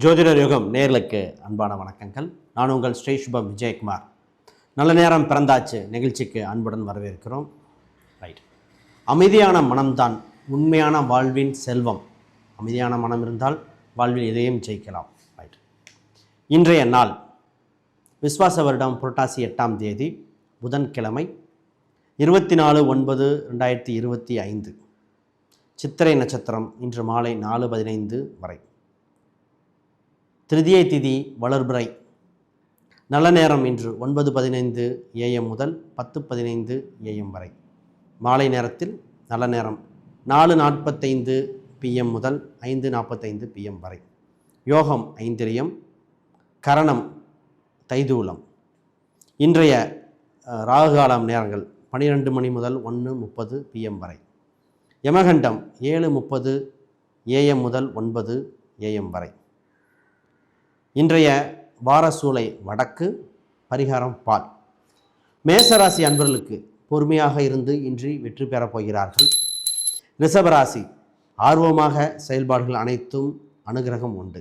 ஜோதிடர் யுகம் நேர்களுக்கு அன்பான வணக்கங்கள். நான் உங்கள் ஸ்ரீ சுபம் விஜயகுமார். நல்ல நேரம் பிறந்தாச்சு நிகழ்ச்சிக்கு அன்புடன் வரவேற்கிறோம். ரைட், அமைதியான மனம்தான் உண்மையான வாழ்வின் செல்வம். அமைதியான மனம் இருந்தால் வாழ்வில் எதையும் ஜெயிக்கலாம். ரைட், இன்றைய நாள் விஸ்வாச வருடம் புரட்டாசி 8ஆம் தேதி புதன்கிழமை 24/9/2025 சித்திரை நட்சத்திரம் இன்று மாலை 4:15 வரை. திருதியை திதி வளர்பிறை. நல்ல நேரம் இன்று 9:15 AM முதல் 10:15 AM வரை. மாலை நேரத்தில் நல்ல நேரம் 4:45 PM முதல் 5:45 PM வரை. யோகம் ஐந்திரியம், கரணம் தைதூலம். இன்றைய ராகுகாலம் நேரங்கள் 12 மணி முதல் 1:30 PM வரை. யமகண்டம் 7:30 AM முதல் 9 AM வரை. இன்றைய வாரசூலை வடக்கு, பரிகாரம் பால். மேசராசி அன்பர்களுக்கு பொறுமையாக இருந்து இன்றி வெற்றி பெறப் போகிறார்கள். ரிஷபராசி ஆர்வமாக செயல்பாடுகள் அனைத்தும் அனுகிரகம் உண்டு.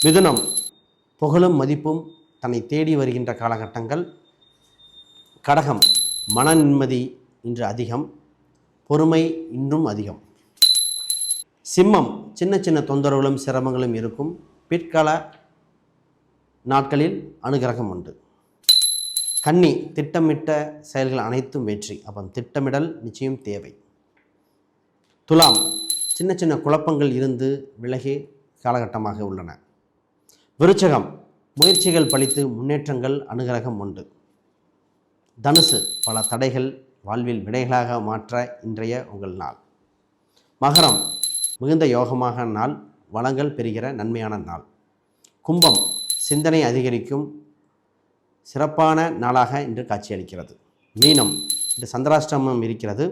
மிதுனம் புகழும் மதிப்பும் தன்னை தேடி வருகின்ற காலகட்டங்கள். கடகம் மன நிம்மதி இன்று அதிகம், பொறுமை இன்றும் அதிகம். சிம்மம் சின்ன சின்ன தொந்தரவுகளும் சிரமங்களும் இருக்கும். பிற்கால நாட்களில் அனுகிரகம் உண்டு. கன்னி திட்டமிட்ட செயல்கள் அனைத்தும் வெற்றி. அப்போ திட்டமிடல் நிச்சயம் தேவை. துலாம் சின்ன சின்ன குழப்பங்கள் இருந்து விலகி காலகட்டமாக உள்ளன. விருச்சகம் முயற்சிகள் பலித்து முன்னேற்றங்கள் அனுகிரகம் உண்டு. தனுசு பல தடைகள் வாழ்வில் விடைகளாக மாற்ற இன்றைய உங்கள் நாள். மகரம் மிகுந்த யோகமாக நாள், வளங்கள் பெறுகிற நன்மையான நாள். கும்பம் சிந்தனை அதிகரிக்கும் சிறப்பான நாளாக இன்று காட்சியளிக்கிறது. மீனம் இன்று சந்திராஷ்டமம் இருக்கிறது.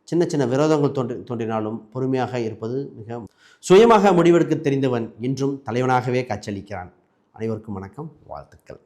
சின்ன சின்ன விரோதங்கள் தோன்றினாலும் பொறுமையாக இருப்பது மிக. சுயமாக முடிவெடுக்க தெரிந்தவன் இன்றும் தலைவனாகவே காட்சியளிக்கிறான். அனைவருக்கும் வணக்கம், வாழ்த்துக்கள்.